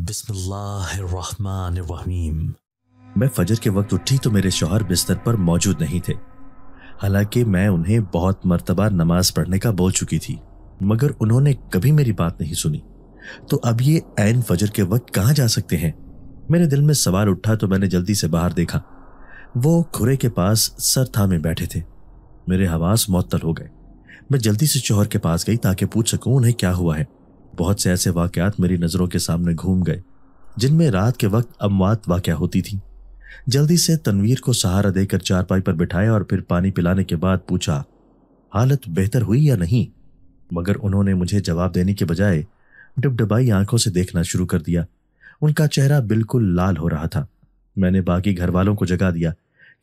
बिस्मिल्लाहिर्रहमानिर्रहीम। मैं फजर के वक्त उठी तो मेरे शौहर बिस्तर पर मौजूद नहीं थे। हालांकि मैं उन्हें बहुत मर्तबा नमाज पढ़ने का बोल चुकी थी, मगर उन्होंने कभी मेरी बात नहीं सुनी। तो अब ये ऐन फजर के वक्त कहाँ जा सकते हैं? मेरे दिल में सवाल उठा तो मैंने जल्दी से बाहर देखा। वो खुरे के पास सर थामे बैठे थे। मेरे हवास मुअत्तल हो गए। मैं जल्दी से शौहर के पास गई ताकि पूछ सकूं उन्हें क्या हुआ है। बहुत से ऐसे वाकयात मेरी नजरों के सामने घूम गए जिनमें रात के वक्त अमवात वाकया होती थी। जल्दी से तनवीर को सहारा देकर चारपाई पर बिठाया और फिर पानी पिलाने के बाद पूछा, हालत बेहतर हुई या नहीं? मगर उन्होंने मुझे जवाब देने के बजाय डबडबाई आंखों से देखना शुरू कर दिया। उनका चेहरा बिल्कुल लाल हो रहा था। मैंने बाकी घर वालों को जगा दिया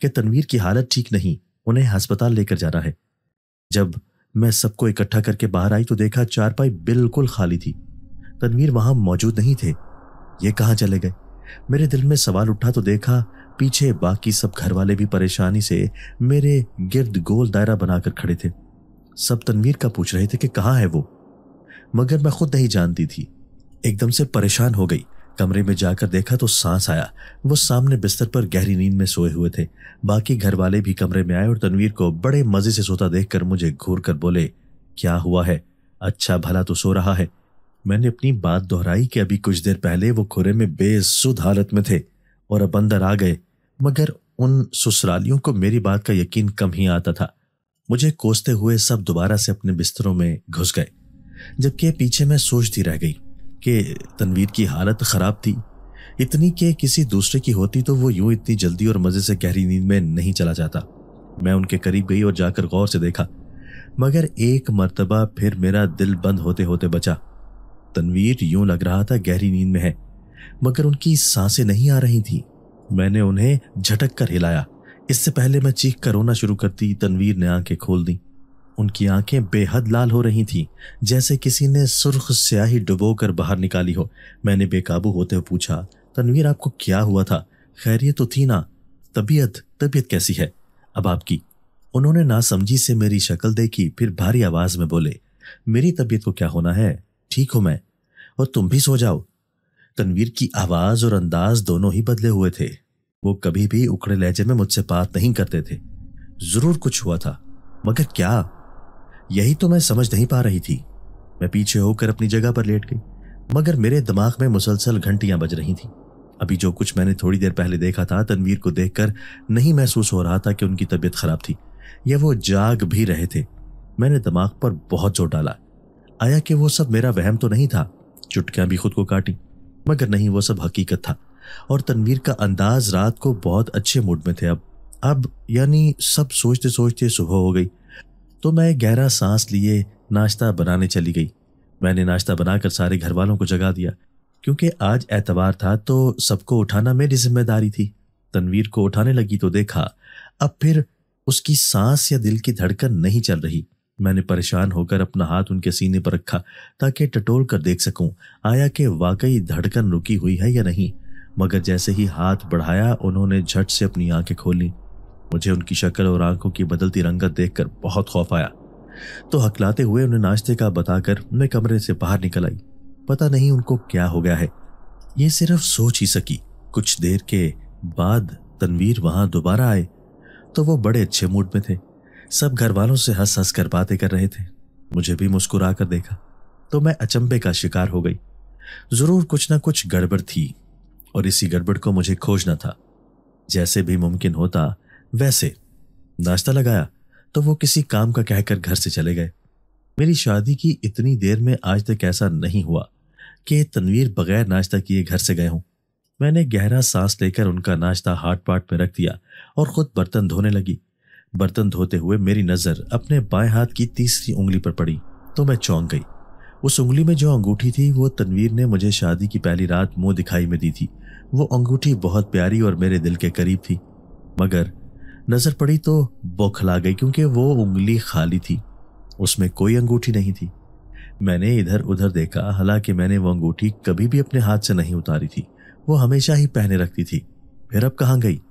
कि तनवीर की हालत ठीक नहीं, उन्हें अस्पताल लेकर जाना है। जब मैं सबको इकट्ठा करके बाहर आई तो देखा चारपाई बिल्कुल खाली थी। तनवीर वहां मौजूद नहीं थे। ये कहां चले गए? मेरे दिल में सवाल उठा तो देखा पीछे बाकी सब घर वाले भी परेशानी से मेरे गिर्द गोल दायरा बनाकर खड़े थे। सब तनवीर का पूछ रहे थे कि कहाँ है वो, मगर मैं खुद नहीं जानती थी। एकदम से परेशान हो गई। कमरे में जाकर देखा तो सांस आया। वो सामने बिस्तर पर गहरी नींद में सोए हुए थे। बाकी घर वाले भी कमरे में आए और तनवीर को बड़े मजे से सोता देखकर मुझे घूर कर बोले, क्या हुआ है? अच्छा भला तो सो रहा है। मैंने अपनी बात दोहराई कि अभी कुछ देर पहले वो खुरे में बेसुध हालत में थे और अब अंदर आ गए, मगर उन ससुरालियों को मेरी बात का यकीन कम ही आता था। मुझे कोसते हुए सब दोबारा से अपने बिस्तरों में घुस गए, जबकि पीछे मैं सोचती रह गई कि तनवीर की हालत खराब थी, इतनी कि किसी दूसरे की होती तो वो यूं इतनी जल्दी और मजे से गहरी नींद में नहीं चला जाता। मैं उनके करीब गई और जाकर गौर से देखा, मगर एक मर्तबा फिर मेरा दिल बंद होते होते बचा। तनवीर यूं लग रहा था गहरी नींद में है, मगर उनकी सांसें नहीं आ रही थी। मैंने उन्हें झटक कर हिलाया। इससे पहले मैं चीख कर रोना शुरू करती, तनवीर ने आंखें खोल दी। उनकी आंखें बेहद लाल हो रही थीं, जैसे किसी ने सुर्ख स्याही डुबो कर बाहर निकाली हो। मैंने बेकाबू होते हुए पूछा, तनवीर आपको क्या हुआ था? खैरियत तो थी ना? तबीयत कैसी है अब आपकी? उन्होंने नासमझी से मेरी शक्ल देखी, फिर भारी आवाज में बोले, मेरी तबीयत को क्या होना है, ठीक हूं मैं, और तुम भी सो जाओ। तनवीर की आवाज और अंदाज दोनों ही बदले हुए थे। वो कभी भी उखड़े लहजे में मुझसे बात नहीं करते थे। जरूर कुछ हुआ था, मगर क्या? यही तो मैं समझ नहीं पा रही थी। मैं पीछे होकर अपनी जगह पर लेट गई, मगर मेरे दिमाग में मुसलसल घंटियां बज रही थीं। अभी जो कुछ मैंने थोड़ी देर पहले देखा था, तनवीर को देखकर नहीं महसूस हो रहा था कि उनकी तबीयत खराब थी या वो जाग भी रहे थे। मैंने दिमाग पर बहुत जोर डाला, आया कि वो सब मेरा वहम तो नहीं था। चुटकियां भी खुद को काटी, मगर नहीं, वो सब हकीकत था। और तनवीर का अंदाज रात को बहुत अच्छे मूड में थे। अब यानी सब सोचते सोचते सुबह हो गई तो मैं गहरा सांस लिए नाश्ता बनाने चली गई। मैंने नाश्ता बनाकर सारे घर वालों को जगा दिया, क्योंकि आज एतवार था तो सबको उठाना मेरी जिम्मेदारी थी। तनवीर को उठाने लगी तो देखा अब फिर उसकी सांस या दिल की धड़कन नहीं चल रही। मैंने परेशान होकर अपना हाथ उनके सीने पर रखा ताकि टटोल कर देख सकूं आया कि वाकई धड़कन रुकी हुई है या नहीं, मगर जैसे ही हाथ बढ़ाया उन्होंने झट से अपनी आंखें खोली। मुझे उनकी शक्ल और आंखों की बदलती रंगत देखकर बहुत खौफ आया, तो हकलाते हुए उन्हें नाश्ते का बताकर मैं कमरे से बाहर निकल आई। पता नहीं उनको क्या हो गया है, ये सिर्फ सोच ही सकी। कुछ देर के बाद तनवीर वहां दोबारा आए तो वो बड़े अच्छे मूड में थे। सब घर वालों से हंस हंस कर बातें कर रहे थे। मुझे भी मुस्कुरा कर देखा तो मैं अचंभे का शिकार हो गई। जरूर कुछ ना कुछ गड़बड़ थी और इसी गड़बड़ को मुझे खोजना था। जैसे भी मुमकिन होता वैसे नाश्ता लगाया तो वो किसी काम का कहकर घर से चले गए। मेरी शादी की इतनी देर में आज तक ऐसा नहीं हुआ कि तनवीर बगैर नाश्ता किए घर से गए हों। मैंने गहरा सांस लेकर उनका नाश्ता हाथ पाट में रख दिया और खुद बर्तन धोने लगी। बर्तन धोते हुए मेरी नजर अपने बाएं हाथ की तीसरी उंगली पर पड़ी तो मैं चौंक गई। उस उंगली में जो अंगूठी थी वो तनवीर ने मुझे शादी की पहली रात मुंह दिखाई में दी थी। वो अंगूठी बहुत प्यारी और मेरे दिल के करीब थी, मगर नजर पड़ी तो बौखला गई क्योंकि वो उंगली खाली थी, उसमें कोई अंगूठी नहीं थी। मैंने इधर उधर देखा, हालांकि मैंने वो अंगूठी कभी भी अपने हाथ से नहीं उतारी थी, वो हमेशा ही पहने रखती थी। फिर अब कहाँ गई?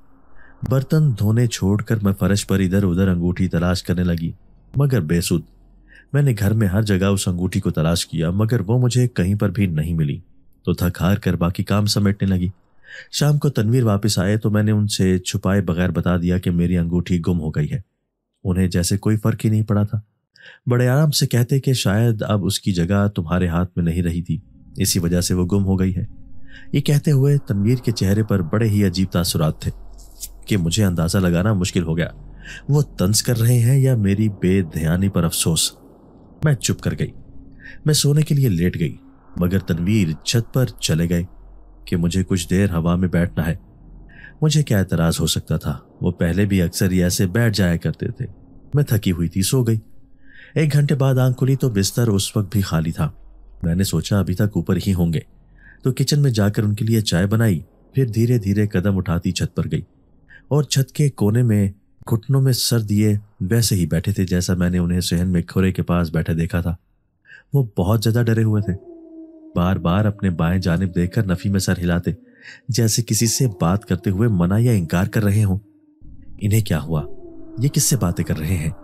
बर्तन धोने छोड़कर मैं फर्श पर इधर उधर अंगूठी तलाश करने लगी, मगर बेसुध। मैंने घर में हर जगह उस अंगूठी को तलाश किया, मगर वो मुझे कहीं पर भी नहीं मिली। तो थक हार कर बाकी काम समेटने लगी। शाम को तनवीर वापस आए तो मैंने उनसे छुपाए बगैर बता दिया कि मेरी अंगूठी गुम हो गई है। उन्हें जैसे कोई फर्क ही नहीं पड़ा था। बड़े आराम से कहते कि शायद अब उसकी जगह तुम्हारे हाथ में नहीं रही थी, इसी वजह से वो गुम हो गई है। ये कहते हुए तनवीर के चेहरे पर बड़े ही अजीब तासुरात थे कि मुझे अंदाजा लगाना मुश्किल हो गया वो तंज कर रहे हैं या मेरी बेध्यानी पर अफसोस। मैं चुप कर गई। मैं सोने के लिए लेट गई, मगर तनवीर छत पर चले गए कि मुझे कुछ देर हवा में बैठना है। मुझे क्या एतराज हो सकता था, वो पहले भी अक्सर ही ऐसे बैठ जाया करते थे। मैं थकी हुई थी, सो गई। 1 घंटे बाद आंख खुली तो बिस्तर उस वक्त भी खाली था। मैंने सोचा अभी तक ऊपर ही होंगे, तो किचन में जाकर उनके लिए चाय बनाई। फिर धीरे धीरे कदम उठाती छत पर गई और छत के कोने में घुटनों में सर दिए वैसे ही बैठे थे जैसा मैंने उन्हें सहन में खोरे के पास बैठे देखा था। वो बहुत ज्यादा डरे हुए थे। बार बार अपने बाएं जानिब देखकर नफी में सर हिलाते, जैसे किसी से बात करते हुए मना या इनकार कर रहे हों। इन्हें क्या हुआ? ये किससे बातें कर रहे हैं?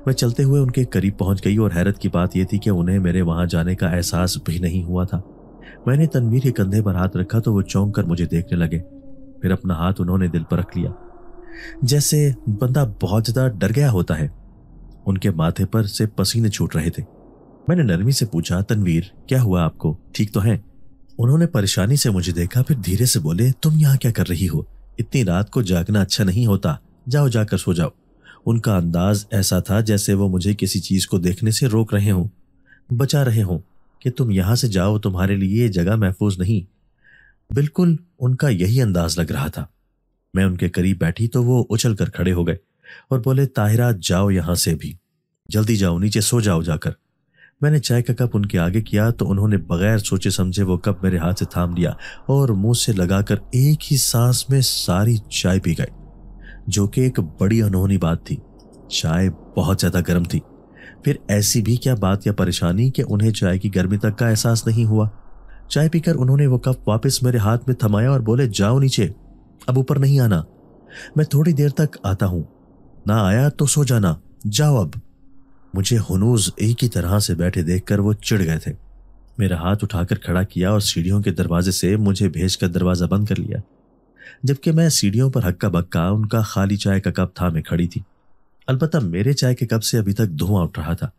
मैं चलते हुए उनके करीब पहुंच गई और हैरत की बात यह थी कि उन्हें मेरे वहां जाने का एहसास भी नहीं हुआ था। मैंने तनवीर के कंधे पर हाथ रखा तो वो चौंक कर मुझे देखने लगे। फिर अपना हाथ उन्होंने दिल पर रख लिया, जैसे बंदा बहुत ज्यादा डर गया होता है। उनके माथे पर से पसीने छूट रहे थे। मैंने नरमी से पूछा, तनवीर क्या हुआ आपको, ठीक तो हैं? उन्होंने परेशानी से मुझे देखा, फिर धीरे से बोले, तुम यहाँ क्या कर रही हो? इतनी रात को जागना अच्छा नहीं होता, जाओ जाकर सो जाओ। उनका अंदाज ऐसा था जैसे वो मुझे किसी चीज को देखने से रोक रहे हों, बचा रहे हों कि तुम यहां से जाओ, तुम्हारे लिए ये जगह महफूज नहीं। बिल्कुल उनका यही अंदाज लग रहा था। मैं उनके करीब बैठी तो वो उछल कर खड़े हो गए और बोले, ताहिरा जाओ यहां से भी, जल्दी जाओ, नीचे सो जाओ जाकर। मैंने चाय का कप उनके आगे किया तो उन्होंने बगैर सोचे समझे वो कप मेरे हाथ से थाम लिया और मुंह से लगाकर एक ही सांस में सारी चाय पी गए, जो कि एक बड़ी अनहोनी बात थी। चाय बहुत ज्यादा गर्म थी। फिर ऐसी भी क्या बात या परेशानी कि उन्हें चाय की गर्मी तक का एहसास नहीं हुआ। चाय पीकर उन्होंने वो कप वापस मेरे हाथ में थमाया और बोले, जाओ नीचे, अब ऊपर नहीं आना। मैं थोड़ी देर तक आता हूं, ना आया तो सो जाना, जाओ अब। मुझे हुनूज एक ही तरह से बैठे देखकर वो चिढ़ गए थे। मेरा हाथ उठाकर खड़ा किया और सीढ़ियों के दरवाजे से मुझे भेजकर दरवाजा बंद कर लिया, जबकि मैं सीढ़ियों पर हक्का बक्का उनका खाली चाय का कप थामे खड़ी थी। अलबत्ता मेरे चाय के कप से अभी तक धुआं उठ रहा था।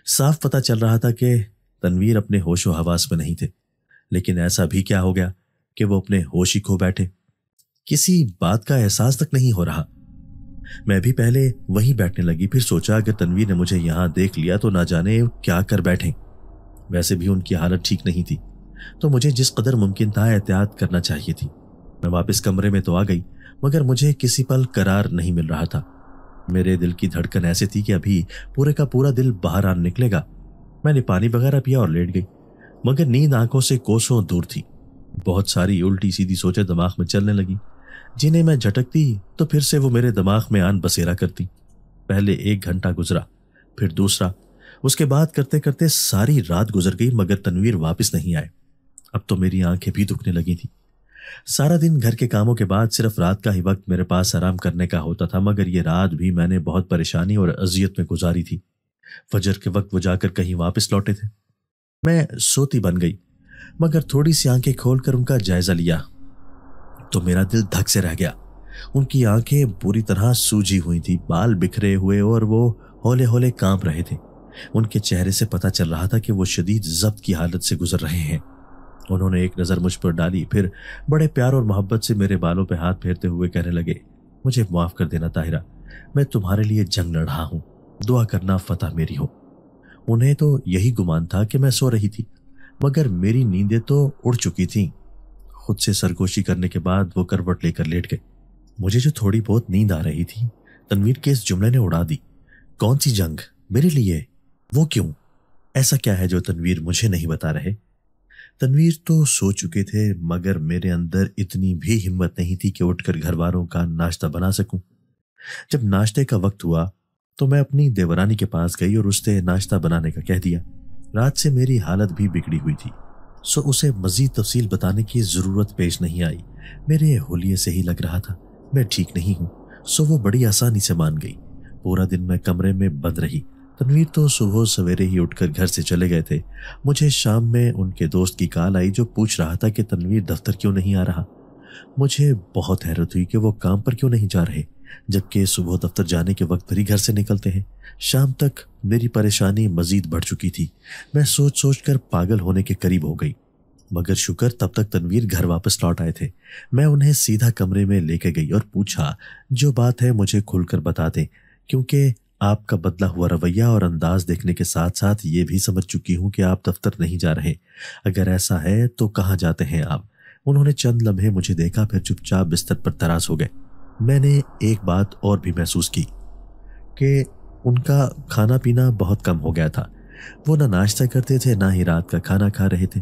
साफ पता चल रहा था कि तनवीर अपने होशो हवास में नहीं थे, लेकिन ऐसा भी क्या हो गया कि वो अपने होश ही खो बैठे। किसी बात का एहसास तक नहीं हो रहा। मैं भी पहले वहीं बैठने लगी, फिर सोचा अगर तनवीर ने मुझे यहां देख लिया तो ना जाने क्या कर बैठे। वैसे भी उनकी हालत ठीक नहीं थी, तो मुझे जिस कदर मुमकिन था एहतियात करना चाहिए थी। मैं वापस कमरे में तो आ गई, मगर मुझे किसी पल करार नहीं मिल रहा था। मेरे दिल की धड़कन ऐसी थी कि अभी पूरे का पूरा दिल बाहर आ निकलेगा। मैंने पानी वगैरह पिया और लेट गई, मगर नींद आंखों से कोसों दूर थी। बहुत सारी उल्टी सीधी सोचें दिमाग में चलने लगी, जिन्हें मैं झटकती तो फिर से वो मेरे दिमाग में आन बसेरा करती। पहले 1 घंटा गुजरा, फिर दूसरा, उसके बाद करते करते सारी रात गुजर गई, मगर तनवीर वापस नहीं आए। अब तो मेरी आंखें भी दुखने लगी थी। सारा दिन घर के कामों के बाद सिर्फ रात का ही वक्त मेरे पास आराम करने का होता था, मगर ये रात भी मैंने बहुत परेशानी और अजियत में गुजारी थी। फजर के वक्त वो जाकर कहीं वापस लौटे थे। मैं सोती बन गई, मगर थोड़ी सी आंखें खोलकर उनका जायजा लिया तो मेरा दिल धक से रह गया। उनकी आंखें पूरी तरह सूजी हुई थी, बाल बिखरे हुए और वो हौले हौले कांप रहे थे। उनके चेहरे से पता चल रहा था कि वो शदीद जब्त की हालत से गुजर रहे हैं। उन्होंने एक नज़र मुझ पर डाली, फिर बड़े प्यार और मोहब्बत से मेरे बालों पर हाथ फेरते हुए कहने लगे, मुझे माफ कर देना ताहिरा, मैं तुम्हारे लिए जंग लड़ रहा हूं, दुआ करना फतह मेरी हो। उन्हें तो यही गुमान था कि मैं सो रही थी, मगर मेरी नींदें तो उड़ चुकी थीं। खुद से सरगोशी करने के बाद वो करवट लेकर लेट गए। मुझे जो थोड़ी बहुत नींद आ रही थी, तनवीर के इस जुमले ने उड़ा दी। कौन सी जंग? मेरे लिए? वो क्यों? ऐसा क्या है जो तनवीर मुझे नहीं बता रहे? तनवीर तो सो चुके थे, मगर मेरे अंदर इतनी भी हिम्मत नहीं थी कि उठकर घर वालों का नाश्ता बना सकूं। जब नाश्ते का वक्त हुआ तो मैं अपनी देवरानी के पास गई और उससे नाश्ता बनाने का कह दिया। रात से मेरी हालत भी बिगड़ी हुई थी, सो उसे मजीद तफसील बताने की जरूरत पेश नहीं आई। मेरे होलिये से ही लग रहा था मैं ठीक नहीं हूं, सो वो बड़ी आसानी से मान गई। पूरा दिन मैं कमरे में बंद रही। تنویر تو صبح سویرے ہی اٹھ کر گھر سے چلے گئے تھے۔ مجھے شام میں ان کے دوست کی کال آئی جو پوچھ رہا تھا کہ تنویر دفتر کیوں نہیں آ رہا۔ مجھے بہت حیرت ہوئی کہ وہ کام پر کیوں نہیں جا رہے، جبکہ صبح دفتر جانے کے وقت پر ہی گھر سے نکلتے ہیں۔ شام تک میری پریشانی مزید بڑھ چکی تھی۔ میں سوچ سوچ کر پاگل ہونے کے قریب ہو گئی، مگر شکر تب تک تنویر گھر واپس لوٹ آئے تھے۔ میں انہیں سیدھا کمرے میں لے کے گئی اور پوچھا، جو بات ہے مجھے کھل کر بتا دیں، کیونکہ آپ کا بدلا ہوا رویہ اور انداز دیکھنے کے ساتھ ساتھ یہ بھی سمجھ چکی ہوں کہ آپ دفتر نہیں جا رہے۔ اگر ایسا ہے تو کہاں جاتے ہیں آپ؟ انہوں نے چند لمحے مجھے دیکھا، پھر چپ چاپ بستر پر تراز ہو گئے۔ میں نے ایک بات اور بھی محسوس کی کہ ان کا کھانا پینا بہت کم ہو گیا تھا۔ وہ نہ ناشتہ کرتے تھے نہ ہی رات کا کھانا کھا رہے تھے۔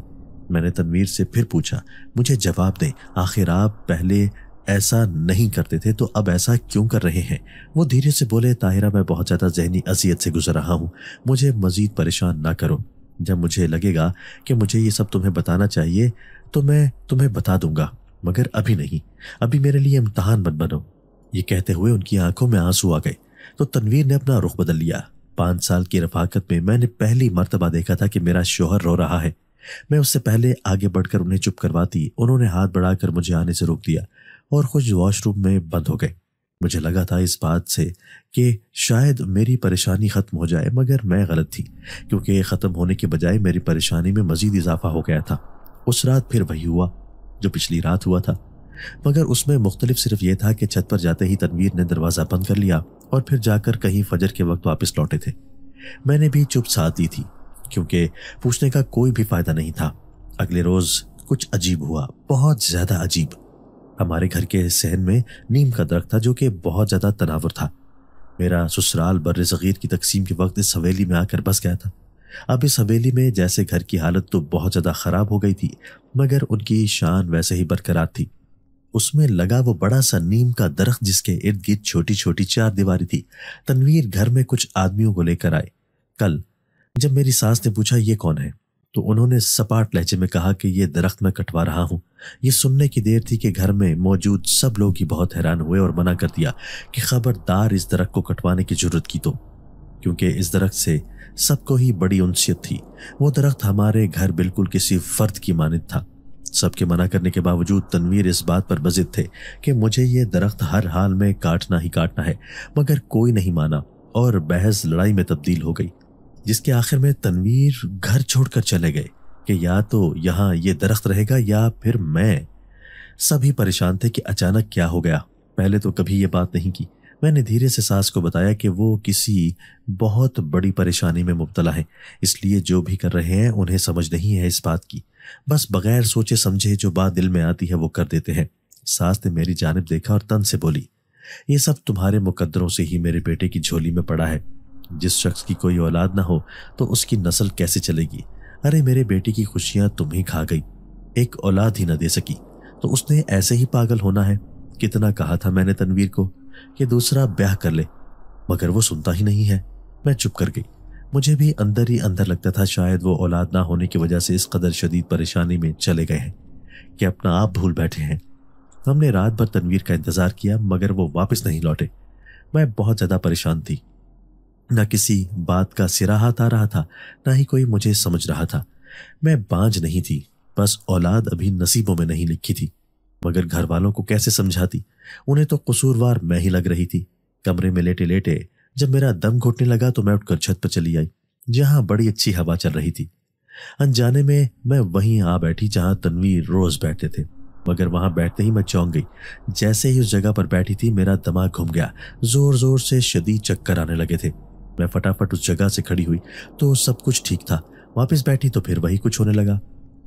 میں نے تنویر سے پھر پوچھا، مجھے جواب دیں، آخر آپ پہلے ایسا نہیں کرتے تھے تو اب ایسا کیوں کر رہے ہیں؟ وہ دھیرے سے بولے، طاہرہ میں بہت زیادہ ذہنی اذیت سے گزر رہا ہوں، مجھے مزید پریشان نہ کرو۔ جب مجھے لگے گا کہ مجھے یہ سب تمہیں بتانا چاہیے تو میں تمہیں بتا دوں گا، مگر ابھی نہیں، ابھی میرے لیے امتحان مت بنو۔ یہ کہتے ہوئے ان کی آنکھوں میں آنسو آ گئے تو تنویر نے اپنا رخ بدل لیا۔ 5 سال کی رفاقت میں نے پہلی مرتبہ دیکھا تھا کہ میرا شوہر رو رہا ہے۔ میں اس سے پہلے آگے بڑھ کر انہیں چپ کرواتی، انہوں نے ہاتھ بڑھا کر مجھے آنے سے روک دیا اور خود واش روم میں بند ہو گئے۔ مجھے لگا تھا اس بات سے کہ شاید میری پریشانی ختم ہو جائے، مگر میں غلط تھی، کیونکہ ختم ہونے کے بجائے میری پریشانی میں مزید اضافہ ہو گیا تھا۔ اس رات پھر وہی ہوا جو پچھلی رات ہوا تھا، مگر اس میں مختلف صرف یہ تھا کہ چھت پر جاتے ہی تنویر نے دروازہ بند کر لیا اور پھر جا کر کہیں فجر کے وقت واپس لوٹے تھے۔ میں نے بھی چپ ساتھ دی تھی، کیونکہ پوچھنے کا کوئی بھی فائدہ نہیں تھا۔ اگلے روز کچھ عجیب ہوا، بہت زیادہ عجیب۔ ہمارے گھر کے صحن میں نیم کا درخت تھا جو کہ بہت زیادہ تناور تھا۔ میرا سسرال بر صغیر کی تقسیم کے وقت اس حویلی میں آ کر بس گیا تھا۔ اب اس حویلی میں جیسے گھر کی حالت تو بہت زیادہ خراب ہو گئی تھی، مگر ان کی شان ویسے ہی برقرار تھی۔ اس میں لگا وہ بڑا سا نیم کا درخت جس کے ارد گرد چھوٹی چھوٹی 4 دیواری تھی۔ تنویر گھر میں کچھ آدمیوں کو لے کر آئے۔ کل جب میری ساس نے پوچھا یہ کون ہے تو انہوں نے سپاٹ لہجے میں کہا کہ یہ درخت میں کٹوا رہا ہوں۔ یہ سننے کی دیر تھی کہ گھر میں موجود سب لوگ ہی بہت حیران ہوئے اور منع کر دیا کہ خبردار اس درخت کو کٹوانے کی جرت کی تو، کیونکہ اس درخت سے سب کو ہی بڑی انسیت تھی۔ وہ درخت ہمارے گھر بالکل کسی فرد کی مانند تھا۔ سب کے منع کرنے کے باوجود تنویر اس بات پر بضد تھے کہ مجھے یہ درخت ہر حال میں کاٹنا ہی کاٹنا ہے، مگر کوئی نہیں مانا اور بحث لڑائی میں تبدیل ہو گئی، جس کے آخر میں تنویر گھر چھوڑ کر چلے گئے کہ یا تو یہاں یہ درخت رہے گا یا پھر میں۔ سبھی پریشان تھے کہ اچانک کیا ہو گیا۔ پہلے تو کبھی یہ بات نہیں کی۔ میں نے دھیرے سے ساس کو بتایا کہ وہ کسی بہت بڑی پریشانی میں مبتلا ہیں، اس لیے جو بھی کر رہے ہیں انہیں سمجھ نہیں ہے اس بات کی، بس بغیر سوچے سمجھے جو بات دل میں آتی ہے وہ کر دیتے ہیں۔ ساس نے میری جانب دیکھا اور تن سے بولی، یہ سب تمہارے مقدروں سے ہی میرے بیٹے کی جھولی میں پڑا ہے۔ جس شخص کی کوئی اولاد نہ ہو تو اس کی نسل کیسے چلے گی؟ ارے میرے بیٹے کی خوشیاں تم ہی کھا گئی، ایک اولاد ہی نہ دے سکی تو اس نے ایسے ہی پاگل ہونا ہے۔ کتنا کہا تھا میں نے تنویر کو کہ دوسرا بیاہ کر لے، مگر وہ سنتا ہی نہیں ہے۔ میں چپ کر گئی۔ مجھے بھی اندر ہی اندر لگتا تھا شاید وہ اولاد نہ ہونے کی وجہ سے اس قدر شدید پریشانی میں چلے گئے ہیں کہ اپنا آپ بھول بیٹھے ہیں۔ ہم نے رات بھر تنویر کا انتظار کیا مگر وہ واپس نہیں لوٹے۔ میں بہت زیادہ پریشان تھی، نہ کسی بات کا سرا ہاتھ آ رہا تھا نہ ہی کوئی مجھے سمجھ رہا تھا۔ میں بانجھ نہیں تھی، بس اولاد ابھی نصیبوں میں نہیں لکھی تھی، مگر گھر والوں کو کیسے سمجھاتی؟ انہیں تو قصوروار میں ہی لگ رہی تھی۔ کمرے میں لیٹے لیٹے جب میرا دم گھٹنے لگا تو میں اٹھ کر چھت پر چلی آئی، جہاں بڑی اچھی ہوا چل رہی تھی۔ انجانے میں وہیں آ بیٹھی جہاں تنویر روز بیٹھتے تھے، مگر وہاں بیٹھتے ہی میں چونک گئی۔ جیسے ہی اس جگہ پر بیٹھی تھی میرا دماغ گھوم گیا، زور زور سے شدید چکر آنے لگے تھے۔ میں فٹافٹ اس جگہ سے کھڑی ہوئی تو سب کچھ ٹھیک تھا، واپس بیٹھی تو پھر وہی کچھ ہونے لگا۔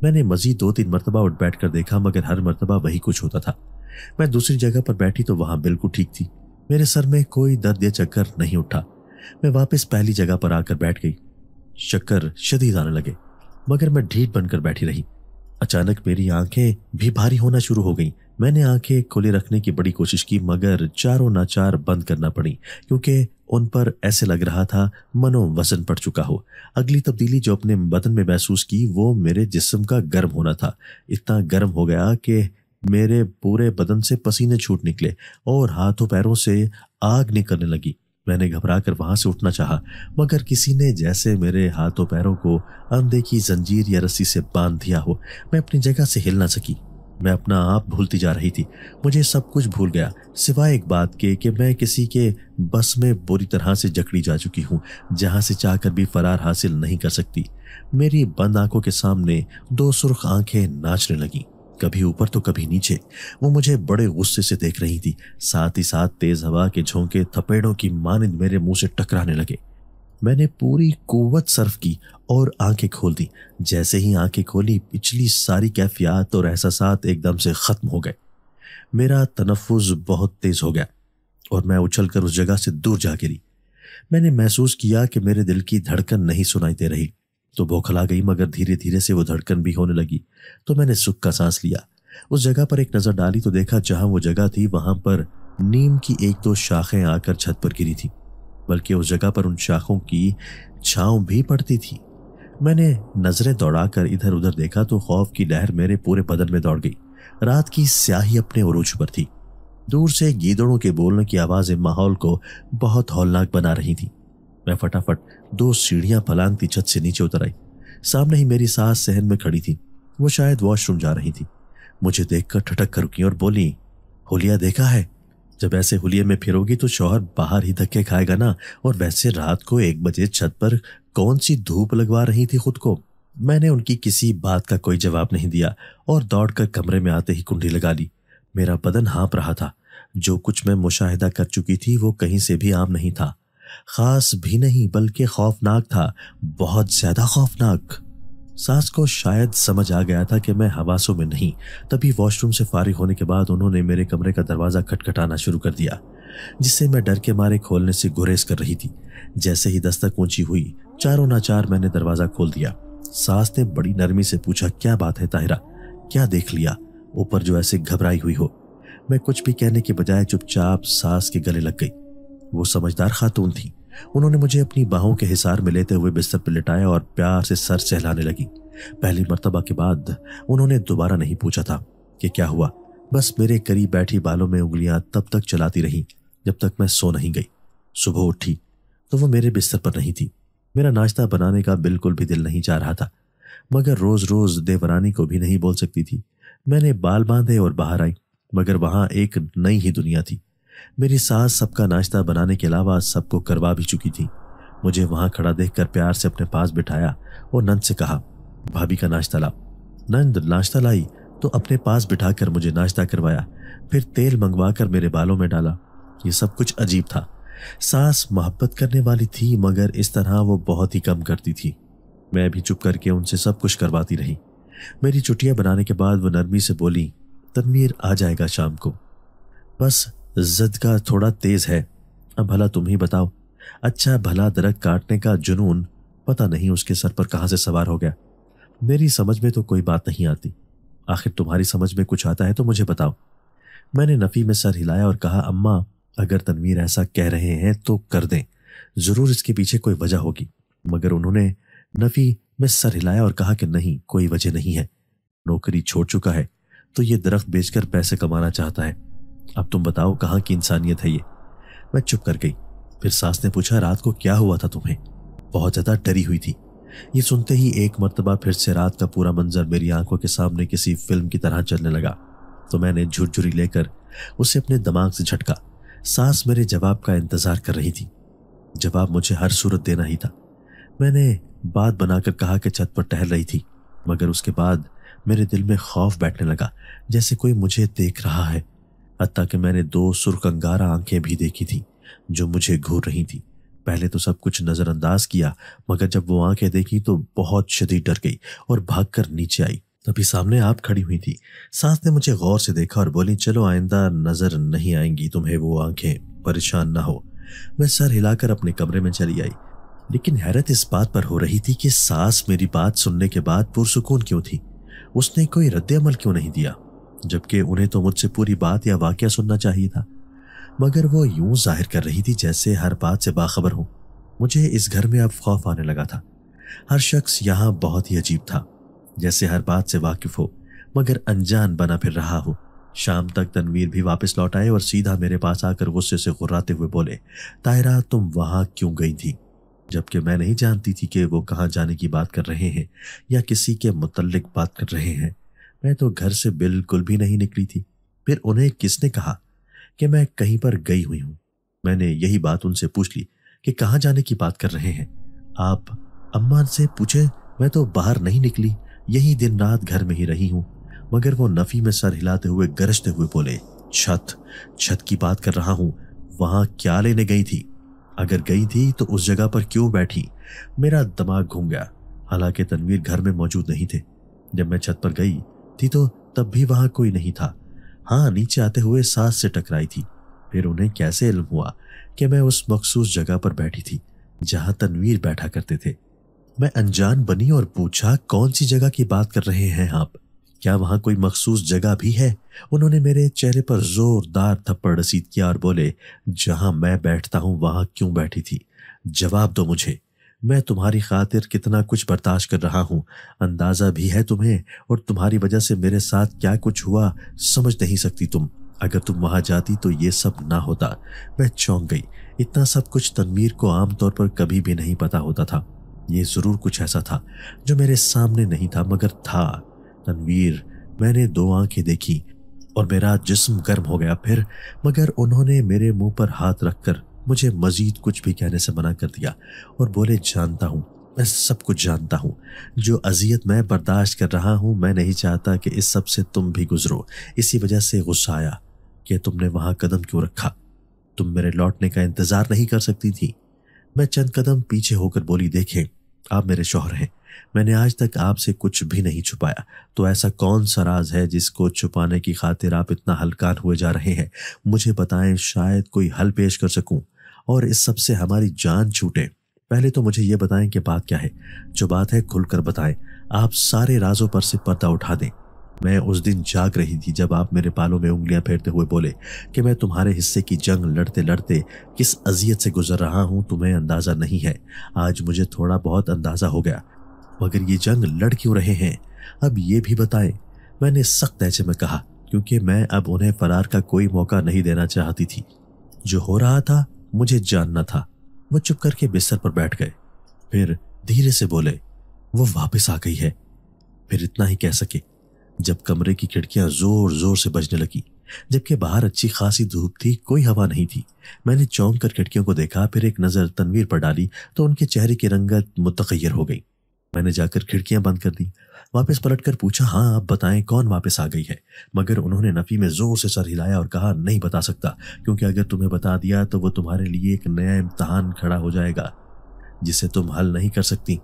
میں نے مزید 2-3 مرتبہ اٹھ بیٹھ کر دیکھا مگر ہر مرتبہ وہی کچھ ہوتا تھا۔ میں دوسری جگہ پر بیٹھی تو وہاں بالکل ٹھیک تھی، میرے سر میں کوئی درد یا چکر نہیں اٹھا۔ میں واپس پہلی جگہ پر آ کر بیٹھ گئی۔ چکر شدید آنے لگے مگر میں ڈھیٹ بن کر بیٹھی رہی۔ اچانک میری آنکھیں بھی بھاری ہونا شروع ہو گئیں۔ میں نے آنکھیں کھلی رکھنے کی بڑی کوشش کی مگر چاروں ناچار بند کرنا پڑی، کیونکہ ان پر ایسے لگ رہا تھا منو وزن پڑ چکا ہو۔ اگلی تبدیلی جو اپنے بدن میں محسوس کی وہ میرے جسم کا گرم ہونا تھا۔ اتنا گرم ہو گیا کہ میرے پورے بدن سے پسینے چھوٹ نکلے اور ہاتھوں پیروں سے آگ نکلنے لگی۔ میں نے گھبرا کر وہاں سے اٹھنا چاہا، مگر کسی نے جیسے میرے ہاتھوں پیروں کو اندھے کی زنجیر یا رسی سے باندھ دیا ہو۔ میں اپنی جگہ سے ہل نہ سکی۔ میں اپنا آپ بھولتی جا رہی تھی۔ مجھے سب کچھ بھول گیا سوائے ایک بات کے کہ میں کسی کے بس میں بری طرح سے جکڑی جا چکی ہوں، جہاں سے چاہ کر بھی فرار حاصل نہیں کر سکتی۔ میری بند آنکھوں کے سامنے دو سرخ آنکھیں ناچنے لگیں، کبھی اوپر تو کبھی نیچے۔ وہ مجھے بڑے غصے سے دیکھ رہی تھی، ساتھ ہی ساتھ تیز ہوا کے جھونکے تھپیڑوں کی مانند میرے منہ سے ٹکرانے لگے۔ میں نے پوری قوت صرف کی اور آنکھیں کھول دی۔ جیسے ہی آنکھیں کھولی، پچھلی ساری کیفیات اور احساسات ایک دم سے ختم ہو گئے۔ میرا تنفس بہت تیز ہو گیا اور میں اچھل کر اس جگہ سے دور جا گری۔ میں نے محسوس کیا کہ میرے دل کی دھڑکن نہیں سنائی دے رہی، تو بوکھلا گئی، مگر دھیرے دھیرے سے وہ دھڑکن بھی ہونے لگی۔ تو میں نے سکھ کا سانس لیا۔ اس جگہ پر ایک نظر ڈالی تو دیکھا جہاں وہ جگہ تھی وہاں پر نیم کی ایک دو شاخیں آ کر چھت پر گری تھی، بلکہ اس جگہ پر ان شاخوں کی چھاؤں بھی پڑتی تھی۔ میں نے نظریں دوڑا کر ادھر ادھر دیکھا تو خوف کی لہر میرے پورے بدن میں دوڑ گئی۔ رات کی سیاہی اپنے عروج پر تھی۔ دور سے گیدڑوں کے بولنے کی آوازیں ماحول کو بہت ہولناک بنا رہی تھیں۔ میں فٹافٹ 2 سیڑھیاں پھلانگتی چھت سے نیچے اتر آئی۔ سامنے ہی میری ساس صحن میں کھڑی تھی، وہ شاید واش روم جا رہی تھی۔ مجھے دیکھ کر ٹھٹک کر رکی اور بولی، ہولیا دیکھا ہے؟ جب ایسے ہولیے میں پھرو گی تو شوہر باہر ہی دھکے کھائے گا نا، اور ویسے رات کو 1 بجے چھت پر کون سی دھوپ لگوا رہی تھی خود کو؟ میں نے ان کی کسی بات کا کوئی جواب نہیں دیا اور دوڑ کر کمرے میں آتے ہی کنڈی لگا لی۔ میرا بدن ہانپ رہا تھا۔ جو کچھ میں مشاہدہ کر چکی تھی وہ کہیں سے بھی عام نہیں تھا، خاص بھی نہیں بلکہ خوفناک تھا، بہت زیادہ خوفناک۔ ساس کو شاید سمجھ آ گیا تھا کہ میں حواسوں میں نہیں، تبھی واش روم سے فارغ ہونے کے بعد انہوں نے میرے کمرے کا دروازہ کھٹکھٹانا شروع کر دیا، جس سے میں ڈر کے مارے کھولنے سے گریز کر رہی تھی۔ جیسے ہی دستک اونچی ہوئی، چاروں ناچار میں نے دروازہ کھول دیا۔ ساس نے بڑی نرمی سے پوچھا، کیا بات ہے طاہرہ، کیا دیکھ لیا اوپر جو ایسے گھبرائی ہوئی ہو؟ میں کچھ بھی کہنے کے بجائے چپ چاپ ساس کے گلے لگ گئی۔ وہ سمجھدار خاتون تھی۔ انہوں نے مجھے اپنی باہوں کے حصار میں لیتے ہوئے بستر پر لٹایا اور پیار سے سر سہلانے لگی۔ پہلی مرتبہ کے بعد انہوں نے دوبارہ نہیں پوچھا تھا کہ کیا ہوا، بس میرے قریب بیٹھی بالوں میں انگلیاں تب تک چلاتی رہیں جب تک میں سو نہیں گئی۔ صبح اٹھی تو وہ میرے بستر پر نہیں تھی۔ میرا ناشتہ بنانے کا بالکل بھی دل نہیں چاہ رہا تھا، مگر روز روز دیورانی کو بھی نہیں بول سکتی تھی۔ میں نے بال باندھے اور باہر آئی، مگر وہاں ایک نئی ہی دنیا تھی۔ میری ساس سب کا ناشتہ بنانے کے علاوہ سب کو کروا بھی چکی تھی۔ مجھے وہاں کھڑا دیکھ کر پیار سے اپنے پاس بٹھایا اور نند سے کہا، بھابھی کا ناشتہ لاؤ۔ نند ناشتہ لائی تو اپنے پاس بٹھا کر مجھے ناشتہ کروایا، پھر تیل منگوا کر میرے بالوں میں ڈالا۔ یہ سب کچھ عجیب تھا۔ ساس محبت کرنے والی تھی، مگر اس طرح وہ بہت ہی کم کرتی تھی۔ میں بھی چپ کر کے ان سے سب کچھ کرواتی رہی۔ میری چٹیاں بنانے کے بعد وہ نرمی سے بولی، تنویر آ جائے گا شام کو، بس زد کا تھوڑا تیز ہے، اب بھلا تم ہی بتاؤ۔ اچھا بھلا درخت کاٹنے کا جنون پتہ نہیں اس کے سر پر کہاں سے سوار ہو گیا۔ میری سمجھ میں تو کوئی بات نہیں آتی، آخر تمہاری سمجھ میں کچھ آتا ہے تو مجھے بتاؤ۔ میں نے نفی میں سر ہلایا اور کہا، اماں اگر تنویر ایسا کہہ رہے ہیں تو کر دیں، ضرور اس کے پیچھے کوئی وجہ ہوگی۔ مگر انہوں نے نفی میں سر ہلایا اور کہا کہ نہیں، کوئی وجہ نہیں ہے، نوکری چھوڑ چکا ہے تو یہ درخت بیچ کر پیسے کمانا چاہتا ہے۔ اب تم بتاؤ کہاں کی انسانیت ہے یہ؟ میں چپ کر گئی۔ پھر ساس نے پوچھا، رات کو کیا ہوا تھا تمہیں؟ بہت زیادہ ڈری ہوئی تھی۔ یہ سنتے ہی ایک مرتبہ پھر سے رات کا پورا منظر میری آنکھوں کے سامنے کسی فلم کی طرح چلنے لگا، تو میں نے جھرجھری لے کر اسے اپنے دماغ سے جھٹکا۔ ساس میرے جواب کا انتظار کر رہی تھی۔ جواب مجھے ہر صورت دینا ہی تھا۔ میں نے بات بنا کر کہا کہ چھت پر ٹہل رہی تھی، مگر اس کے بعد میرے دل میں خوف بیٹھنے لگا، جیسے کوئی مجھے دیکھ رہا ہے۔ حتیٰ کہ میں نے 2 سرخ انگارہ آنکھیں بھی دیکھی تھی جو مجھے گھور رہی تھی۔ پہلے تو سب کچھ نظر انداز کیا، مگر جب وہ آنکھیں دیکھی تو بہت شدید ڈر گئی اور بھاگ کر نیچے آئی۔ تبھی سامنے آپ کھڑی ہوئی تھی۔ ساس نے مجھے غور سے دیکھا اور بولی، چلو آئندہ نظر نہیں آئیں گی تمہیں وہ آنکھیں، پریشان نہ ہو۔ میں سر ہلا کر اپنے کمرے میں چلی آئی، لیکن حیرت اس بات پر ہو رہی تھی کہ ساس میری بات سننے کے بعد پرسکون کیوں تھی۔ اس نے کوئی رد عمل کیوں نہیں دیا، جبکہ انہیں تو مجھ سے پوری بات یا واقعہ سننا چاہیے تھا، مگر وہ یوں ظاہر کر رہی تھی جیسے ہر بات سے باخبر ہوں۔ مجھے اس گھر میں اب خوف آنے لگا تھا۔ ہر شخص یہاں بہت ہی عجیب تھا، جیسے ہر بات سے واقف ہو مگر انجان بنا پھر رہا ہو۔ शाम तक तनवीर भी वापस लौट आए और सीधा मेरे पास आकर गुस्से से गुर्राते हुए बोले, ताहिरा तुम वहां क्यों गई थी? जबकि मैं नहीं जानती थी कि वो कहाँ जाने की बात कर रहे हैं या किसी के मुतल्लिक बात कर रहे हैं। मैं तो घर से बिल्कुल भी नहीं निकली थी। फिर उन्हें किसने कहा कि मैं कहीं पर गई हुई हूँ? मैंने यही बात उनसे पूछ ली कि कहाँ जाने की बात कर रहे हैं। आप अम्मा से पूछे, मैं तो बाहर नहीं निकली, यही दिन रात घर में ही रही हूँ। मगर वो नफी में सर हिलाते हुए गरजते हुए बोले, छत की बात कर रहा हूँ। वहां क्या लेने गई थी? अगर गई थी तो उस जगह पर क्यों बैठी? मेरा दिमाग घूम गया। हालांकि तनवीर घर में मौजूद नहीं थे। जब मैं छत पर गई थी तो तब भी वहां कोई नहीं था। हाँ, नीचे आते हुए सास से टकराई थी। फिर उन्हें कैसे इल्म हुआ कि मैं उस मखसूस जगह पर बैठी थी जहां तनवीर बैठा करते थे? मैं अनजान बनी और पूछा, कौन सी जगह की बात कर रहे हैं आप? क्या वहां कोई मखसूस जगह भी है? उन्होंने मेरे चेहरे पर जोरदार थप्पड़ रसीद किया और बोले, जहां मैं बैठता हूं वहां क्यों बैठी थी? जवाब दो मुझे। मैं तुम्हारी खातिर कितना कुछ बर्दाश्त कर रहा हूं, अंदाजा भी है तुम्हें, और तुम्हारी वजह से मेरे साथ क्या कुछ हुआ समझ नहीं सकती तुम। अगर तुम वहां जाती तो ये सब ना होता। मैं चौंक गई। इतना सब कुछ तनवीर को आमतौर पर कभी भी नहीं पता होता था। ये जरूर कुछ ऐसा था जो मेरे सामने नहीं था मगर था। तनवीर, मैंने 2 आंखें देखी और मेरा जिस्म गर्म हो गया फिर, मगर उन्होंने मेरे मुंह पर हाथ रखकर मुझे मजीद कुछ भी कहने से मना कर दिया और बोले, जानता हूं, मैं सब कुछ जानता हूं। जो अजियत मैं बर्दाश्त कर रहा हूं, मैं नहीं चाहता कि इस सब से तुम भी गुजरो। इसी वजह से गुस्सा आया कि तुमने वहां कदम क्यों रखा। तुम मेरे लौटने का इंतजार नहीं कर सकती थी? मैं चंद कदम पीछे होकर बोली, देखें, आप मेरे शौहर हैं। मैंने आज तक आपसे कुछ भी नहीं छुपाया, तो ऐसा कौन सा राज है जिसको छुपाने की खातिर आप इतना हलकान हुए जा रहे हैं? मुझे बताएं, शायद कोई हल पेश कर सकूं और इस सब से हमारी जान छूटे। पहले तो मुझे ये बताएं कि बात क्या है। जो बात है खुलकर बताएं। आप सारे राजों पर से पर्दा उठा दें। मैं उस दिन जाग रही थी जब आप मेरे बालों में उंगलियां फेरते हुए बोले कि मैं तुम्हारे हिस्से की जंग लड़ते लड़ते किस अजियत से गुजर रहा हूं तुम्हें अंदाजा नहीं है। आज मुझे थोड़ा बहुत अंदाजा हो गया, मगर ये जंग लड़ क्यों रहे हैं? अब ये भी बताएं। मैंने सख्त लहजे में कहा, क्योंकि मैं अब उन्हें फरार का कोई मौका नहीं देना चाहती थी। जो हो रहा था मुझे जानना था। वो चुप करके बिस्तर पर बैठ गए। फिर धीरे से बोले, वो वापस आ गई है। फिर इतना ही कह सके जब कमरे की खिड़कियां जोर जोर से बजने लगी, जबकि बाहर अच्छी खासी धूप थी, कोई हवा नहीं थी। मैंने चौंक कर खिड़कियों को देखा, फिर एक नजर तनवीर पर डाली तो उनके चेहरे की रंगत मुतगय्यर हो गई। मैंने जाकर खिड़कियां बंद कर दी। वापस पलटकर पूछा, हाँ आप बताएं, कौन वापस आ गई है? मगर उन्होंने नफी में जोर से सर हिलाया और कहा, नहीं बता सकता, क्योंकि अगर तुम्हें बता दिया तो वो तुम्हारे लिए एक नया इम्तहान खड़ा हो जाएगा जिसे तुम हल नहीं कर सकती,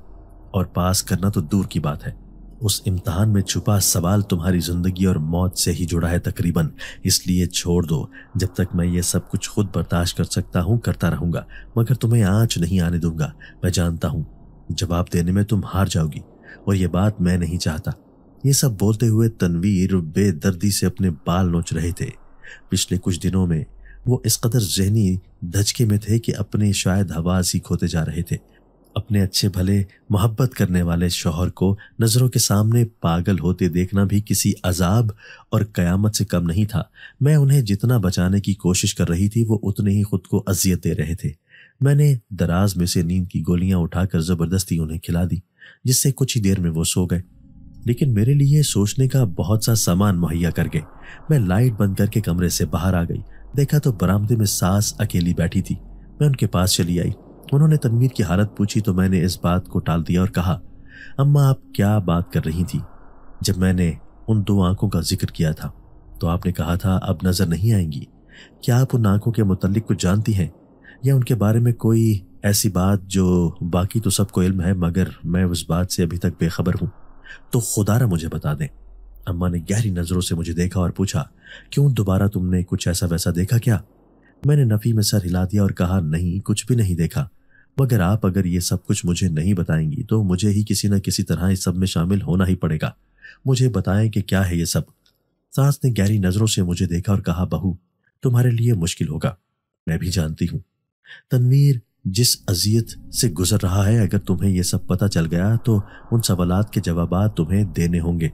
और पास करना तो दूर की बात है। उस इम्तहान में छुपा सवाल तुम्हारी जिंदगी और मौत से ही जुड़ा है तकरीबन। इसलिए छोड़ दो। जब तक मैं ये सब कुछ खुद बर्दाश्त कर सकता हूँ करता रहूंगा, मगर तुम्हें आंच नहीं आने दूंगा। मैं जानता हूँ जवाब देने में तुम हार जाओगी, और ये बात मैं नहीं चाहता। ये सब बोलते हुए तनवीर बेदर्दी से अपने बाल नोच रहे थे। पिछले कुछ दिनों में वो इस कदर ज़हनी धचके में थे कि अपने शायद हवास ही खोते जा रहे थे। अपने अच्छे भले मोहब्बत करने वाले शौहर को नजरों के सामने पागल होते देखना भी किसी अजाब और कयामत से कम नहीं था। मैं उन्हें जितना बचाने की कोशिश कर रही थी, वो उतने ही खुद को अजियत दे रहे थे। मैंने दराज में से नींद की गोलियां उठाकर जबरदस्ती उन्हें खिला दी, जिससे कुछ ही देर में वो सो गए। लेकिन मेरे लिए सोचने का बहुत सा सामान मुहैया कर गए। मैं लाइट बंद करके कमरे से बाहर आ गई। देखा तो बरामदे में सास अकेली बैठी थी। मैं उनके पास चली आई। उन्होंने तनवीर की हालत पूछी तो मैंने इस बात को टाल दिया और कहा, अम्मा आप क्या बात कर रही थी? जब मैंने उन 2 आंखों का जिक्र किया था तो आपने कहा था अब नजर नहीं आएंगी। क्या आप उन आंखों के मुतल्लिक कुछ जानती हैं, या उनके बारे में कोई ऐसी बात जो बाकी तो सबको इल्म है मगर मैं उस बात से अभी तक बेखबर हूं? तो खुदारा मुझे बता दें। अम्मा ने गहरी नजरों से मुझे देखा और पूछा, क्यों दोबारा तुमने कुछ ऐसा वैसा देखा क्या? मैंने नफी में सर हिला दिया और कहा, नहीं कुछ भी नहीं देखा, मगर आप अगर ये सब कुछ मुझे नहीं बताएंगी तो मुझे ही किसी न किसी तरह इस सब में शामिल होना ही पड़ेगा। मुझे बताएं कि क्या है ये सब। सास ने गहरी नजरों से मुझे देखा और कहा, बहू तुम्हारे लिए मुश्किल होगा, मैं भी जानती हूँ। तनवीर जिस अजियत से गुजर रहा है, अगर तुम्हें यह सब पता चल गया तो उन सवालात के जवाबात तुम्हें देने होंगे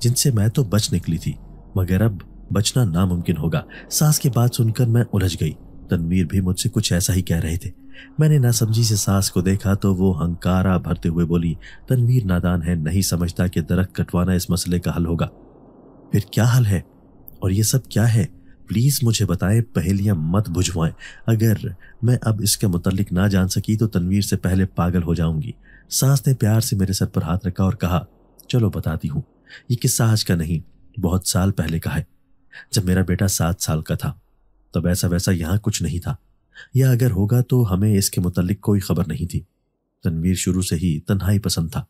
जिनसे मैं तो बच निकली थी, मगर अब बचना नामुमकिन होगा। सास की बात सुनकर मैं उलझ गई। तनवीर भी मुझसे कुछ ऐसा ही कह रहे थे। मैंने नासमझी से सास को देखा तो वो हंकारा भरते हुए बोली, तनवीर नादान है, नहीं समझता कि दरख्त कटवाना इस मसले का हल होगा। फिर क्या हल है और ये सब क्या है? प्लीज मुझे बताएं, पहेलियां मत बुझवाएं। अगर मैं अब इसके मुतालिक ना जान सकी तो तनवीर से पहले पागल हो जाऊंगी। सास ने प्यार से मेरे सर पर हाथ रखा और कहा, चलो बताती हूँ। ये किस्सा आज का नहीं, बहुत साल पहले का है। जब मेरा बेटा 7 साल का था तब ऐसा वैसा यहाँ कुछ नहीं था, या अगर होगा तो हमें इसके मुतालिक कोई खबर नहीं थी। तनवीर शुरू से ही तन्हाई पसंद था।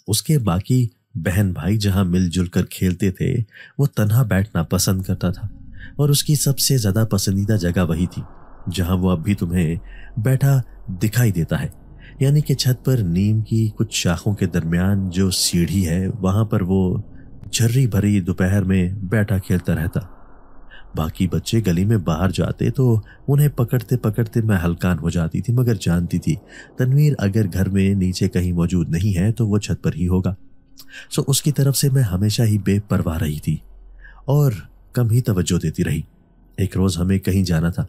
उसके बाकी बहन भाई जहां मिलजुल कर खेलते थे वो तन्हा बैठना पसंद करता था, और उसकी सबसे ज्यादा पसंदीदा जगह वही थी जहां वो अब भी तुम्हें बैठा दिखाई देता है, यानी कि छत पर नीम की कुछ शाखों के दरमियान जो सीढ़ी है वहां पर वो झर्री भरी दोपहर में बैठा खेलता रहता। बाकी बच्चे गली में बाहर जाते तो उन्हें पकड़ते पकड़ते मैं हलकान हो जाती थी, मगर जानती थी तनवीर अगर घर में नीचे कहीं मौजूद नहीं है तो वो छत पर ही होगा। सो उसकी तरफ से मैं हमेशा ही बेपरवाह रही थी और कम ही तवज्जो देती रही। एक रोज हमें कहीं जाना था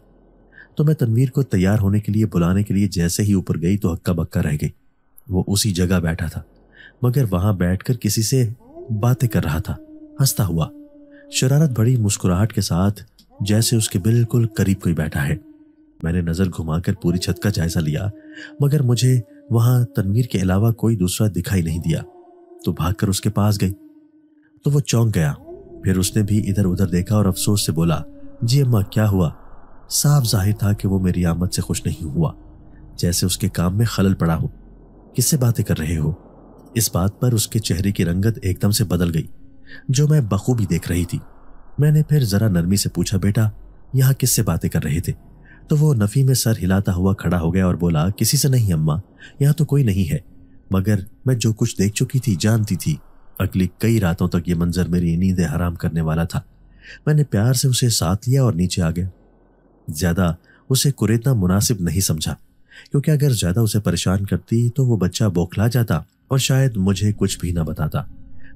तो मैं तनवीर को तैयार होने के लिए बुलाने के लिए जैसे ही ऊपर गई तो हक्का बक्का रह गई। वो उसी जगह बैठा था, मगर वहां बैठकर किसी से बातें कर रहा था, हंसता हुआ, शरारत भरी मुस्कुराहट के साथ, जैसे उसके बिल्कुल करीब कोई बैठा है। मैंने नजर घुमाकर पूरी छत का जायजा लिया, मगर मुझे वहां तनवीर के अलावा कोई दूसरा दिखाई नहीं दिया। तो भागकर उसके पास गई तो वो चौंक गया। फिर उसने भी इधर उधर देखा और अफसोस से बोला, जी अम्मा क्या हुआ? साफ जाहिर था कि वो मेरी आमद से खुश नहीं हुआ, जैसे उसके काम में खलल पड़ा हो। किससे बातें कर रहे हो? इस बात पर उसके चेहरे की रंगत एकदम से बदल गई, जो मैं बखूबी देख रही थी। मैंने फिर जरा नरमी से पूछा, बेटा यहाँ किससे बातें कर रहे थे? तो वो नफी में सर हिलाता हुआ खड़ा हो गया और बोला, किसी से नहीं अम्मा, यहाँ तो कोई नहीं है, मगर मैं जो कुछ देख चुकी थी जानती थी अगली कई रातों तक ये मंजर मेरी नींदें हराम करने वाला था। मैंने प्यार से उसे साथ लिया और नीचे आ गया। ज्यादा उसे कुरेदना मुनासिब नहीं समझा, क्योंकि अगर ज्यादा उसे परेशान करती तो वो बच्चा बौखला जाता और शायद मुझे कुछ भी ना बताता।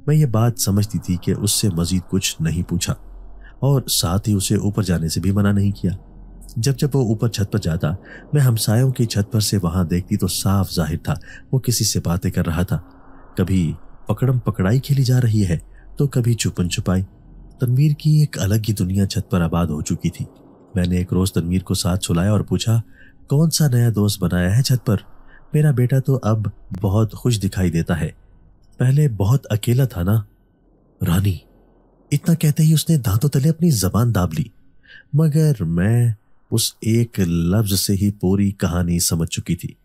मैं ये बात समझती थी कि उससे मजीद कुछ नहीं पूछा और साथ ही उसे ऊपर जाने से भी मना नहीं किया। जब जब वो ऊपर छत पर जाता, मैं हमसायों की छत पर से वहां देखती तो साफ जाहिर था वो किसी से बातें कर रहा था। कभी पकड़म पकड़ाई खेली जा रही है तो कभी छुपन छुपाई। तनवीर की एक अलग ही दुनिया छत पर आबाद हो चुकी थी। मैंने एक रोज तनवीर को साथ सुलाया और पूछा, कौन सा नया दोस्त बनाया है छत पर? मेरा बेटा तो अब बहुत खुश दिखाई देता है, पहले बहुत अकेला था ना। रानी, इतना कहते ही उसने दांतों तले अपनी जबान दाब ली, मगर मैं उस एक लफ्ज से ही पूरी कहानी समझ चुकी थी।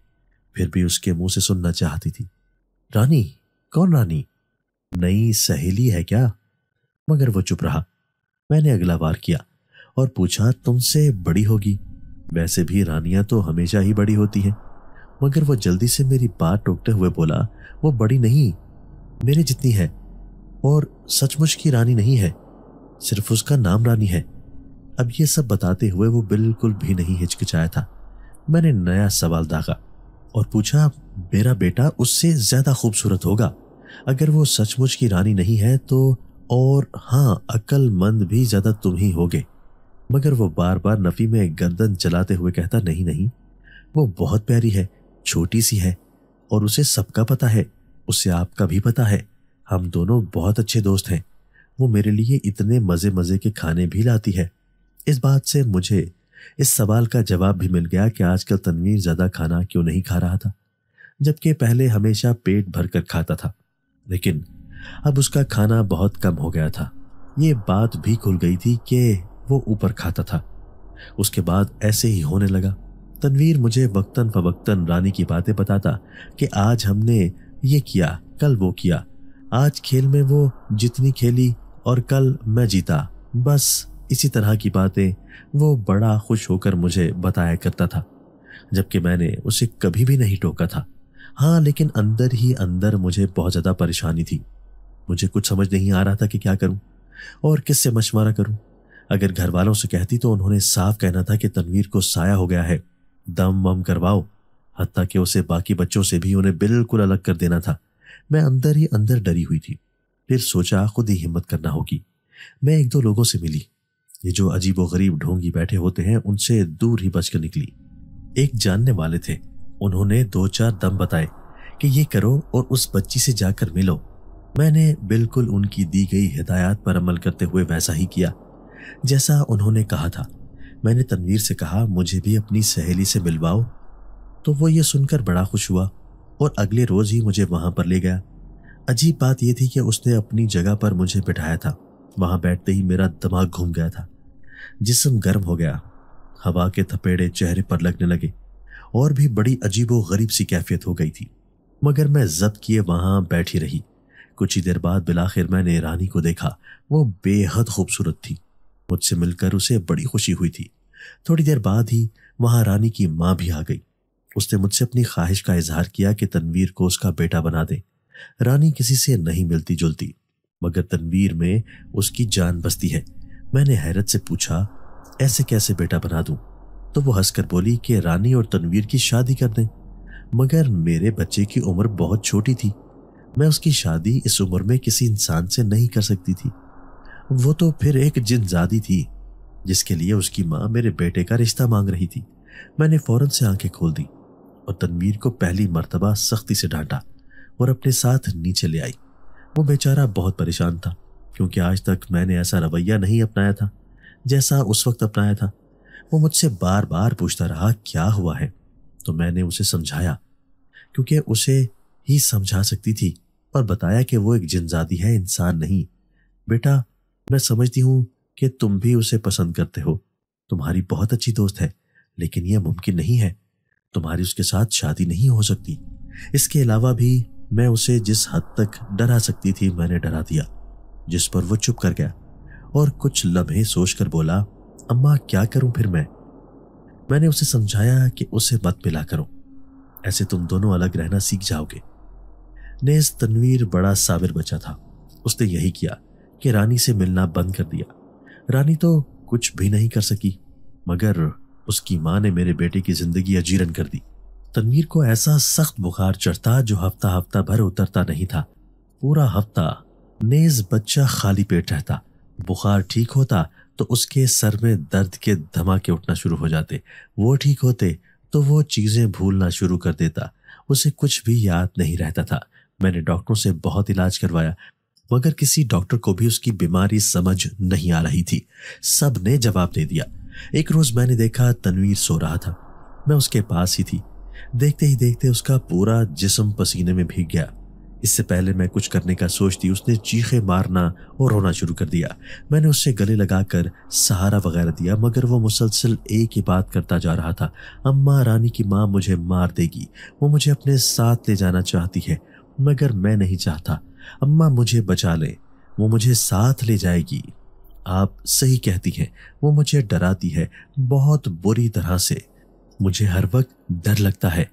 फिर भी उसके मुंह से सुनना चाहती थी। रानी? कौन रानी? नई सहेली है क्या? मगर वो चुप रहा। मैंने अगला वार किया और पूछा, तुमसे बड़ी होगी? वैसे भी रानियां तो हमेशा ही बड़ी होती हैं। मगर वो जल्दी से मेरी बात टोकते हुए बोला, वो बड़ी नहीं, मेरे जितनी है, और सचमुच की रानी नहीं है, सिर्फ उसका नाम रानी है। अब ये सब बताते हुए वो बिल्कुल भी नहीं हिचकिचाया था। मैंने नया सवाल दागा और पूछा, मेरा बेटा उससे ज्यादा खूबसूरत होगा अगर वो सचमुच की रानी नहीं है तो, और हाँ, अक्लमंद भी ज्यादा तुम ही होगे। मगर वो बार बार नफी में गर्दन चलाते हुए कहता, नहीं नहीं, वो बहुत प्यारी है, छोटी सी है, और उसे सबका पता है, उसे आपका भी पता है। हम दोनों बहुत अच्छे दोस्त हैं। वो मेरे लिए इतने मजे मजे के खाने भी लाती है। इस बात से मुझे इस सवाल का जवाब भी मिल गया कि आजकल तनवीर ज्यादा खाना क्यों नहीं खा रहा था, जबकि पहले हमेशा पेट भरकर खाता था, लेकिन अब उसका खाना बहुत कम हो गया था। ये बात भी खुल गई थी कि वो ऊपर खाता था। उसके बाद ऐसे ही होने लगा। तनवीर मुझे वक्तन फवक्तन रानी की बातें बताता कि आज हमने ये किया, कल वो किया, आज खेल में वो जितनी खेली और कल मैं जीता। बस इसी तरह की बातें वो बड़ा खुश होकर मुझे बताया करता था, जबकि मैंने उसे कभी भी नहीं टोका था। हाँ, लेकिन अंदर ही अंदर मुझे बहुत ज्यादा परेशानी थी। मुझे कुछ समझ नहीं आ रहा था कि क्या करूं और किससे मशवरा करूं। अगर घर वालों से कहती तो उन्होंने साफ कहना था कि तनवीर को साया हो गया है, दम वम करवाओ, हत्ता कि उसे बाकी बच्चों से भी उन्हें बिल्कुल अलग कर देना था। मैं अंदर ही अंदर डरी हुई थी। फिर सोचा खुद ही हिम्मत करना होगी। मैं एक दो लोगों से मिली, یہ جو عجیب و غریب ڈھونگی بیٹھے ہوتے ہیں ان سے دور ہی بچ کر نکلی۔ ایک جاننے والے تھے، انہوں نے 2-4 دم بتائے کہ یہ کرو اور اس بچی سے جا کر ملو۔ میں نے بالکل ان کی دی گئی ہدایات پر عمل کرتے ہوئے ویسا ہی کیا جیسا انہوں نے کہا تھا۔ میں نے تنویر سے کہا مجھے بھی اپنی سہیلی سے ملواؤ، تو وہ یہ سن کر بڑا خوش ہوا اور اگلے روز ہی مجھے وہاں پر لے گیا۔ عجیب بات یہ تھی کہ اس نے اپنی جگہ پر مجھے بٹھایا تھا۔ وہاں بیٹھتے ہی میرا دماغ گھوم گیا تھا، جسم گرم ہو گیا، ہوا کے تھپیڑے چہرے پر لگنے لگے اور بھی بڑی عجیب و غریب سی کیفیت ہو گئی تھی، مگر میں ضبط کیے وہاں بیٹھی رہی۔ کچھ ہی دیر بعد بالآخر میں نے رانی کو دیکھا۔ وہ بے حد خوبصورت تھی، مجھ سے مل کر اسے بڑی خوشی ہوئی تھی۔ تھوڑی دیر بعد ہی وہاں رانی کی ماں بھی آ گئی۔ اس نے مجھ سے اپنی خواہش کا اظہار کیا کہ تنویر کو اس کا بیٹا بنا دے۔ رانی کسی سے نہیں ملتی جلتی، مگر تنویر میں اس کی جان بستی ہے۔ میں نے حیرت سے پوچھا ایسے کیسے بیٹا بنا دوں؟ تو وہ ہنس کر بولی کہ رانی اور تنویر کی شادی کر دیں، مگر میرے بچے کی عمر بہت چھوٹی تھی، میں اس کی شادی اس عمر میں کسی انسان سے نہیں کر سکتی تھی۔ وہ تو پھر ایک جن زادی تھی جس کے لیے اس کی ماں میرے بیٹے کا رشتہ مانگ رہی تھی۔ میں نے فوراً سے آنکھیں کھول دی اور تنویر کو پہلی مرتبہ سختی سے ڈانٹا اور اپنے ساتھ نیچے لے آئی۔ وہ بیچارہ بہت پریشان تھا کیونکہ آج تک میں نے ایسا رویہ نہیں اپنایا تھا جیسا اس وقت اپنایا تھا۔ وہ مجھ سے بار بار پوچھتا رہا کیا ہوا ہے، تو میں نے اسے سمجھایا کیونکہ اسے ہی سمجھا سکتی تھی، اور بتایا کہ وہ ایک جنزادی ہے، انسان نہیں۔ بیٹا میں سمجھتی ہوں کہ تم بھی اسے پسند کرتے ہو، تمہاری بہت اچھی دوست ہے، لیکن یہ ممکن نہیں ہے، تمہاری اس کے ساتھ شادی نہیں ہو سکتی۔ اس کے علاوہ بھی میں اسے جس حد تک ڈرا سکتی تھی میں نے ڈرا دیا، جس پر وہ چپ کر گیا اور کچھ لمحے سوچ کر بولا اماں کیا کروں پھر میں نے اسے سمجھایا کہ اسے مت ملا کرو، ایسے تم دونوں الگ رہنا سیکھ جاؤ گے۔ نیز تنویر بڑا صابر بچہ تھا، اس نے یہی کیا کہ رانی سے ملنا بند کر دیا۔ رانی تو کچھ بھی نہیں کر سکی، مگر اس کی ماں نے میرے بیٹے کی زندگی اجیرن کر دی۔ تنویر کو ایسا سخت بخار چڑھتا جو ہفتہ بھر اترتا نہیں تھا، پورا ہفتہ نیز بچہ خالی پیٹ رہتا۔ بخار ٹھیک ہوتا تو اس کے سر میں درد کے دھماکے اٹھنا شروع ہو جاتے، وہ ٹھیک ہوتے تو وہ چیزیں بھولنا شروع کر دیتا، اسے کچھ بھی یاد نہیں رہتا تھا۔ میں نے ڈاکٹروں سے بہت علاج کروایا، مگر کسی ڈاکٹر کو بھی اس کی بیماری سمجھ نہیں آ رہی تھی، سب نے جواب دے دیا۔ ایک روز میں نے دیکھا تنویر سو رہا تھا، میں اس کے پاس ہی تھی، دیکھتے ہی دیکھتے اس کا پورا جسم پسینے میں بھیگ گیا۔ اس سے پہلے میں کچھ کرنے کا سوچتی اس نے چیخیں مارنا اور رونا شروع کر دیا۔ میں نے اس سے گلے لگا کر سہارا وغیرہ دیا، مگر وہ مسلسل ایک ہی بات کرتا جا رہا تھا، اماں رانی کی ماں مجھے مار دے گی، وہ مجھے اپنے ساتھ لے جانا چاہتی ہے، مگر میں نہیں چاہتا، اماں مجھے بچا لے، وہ مجھے ساتھ لے جائے گی۔ آپ صحیح کہتی ہیں، وہ مجھے ڈراتی ہے بہت بری طرح سے، مجھے ہر وقت ڈر لگتا ہے۔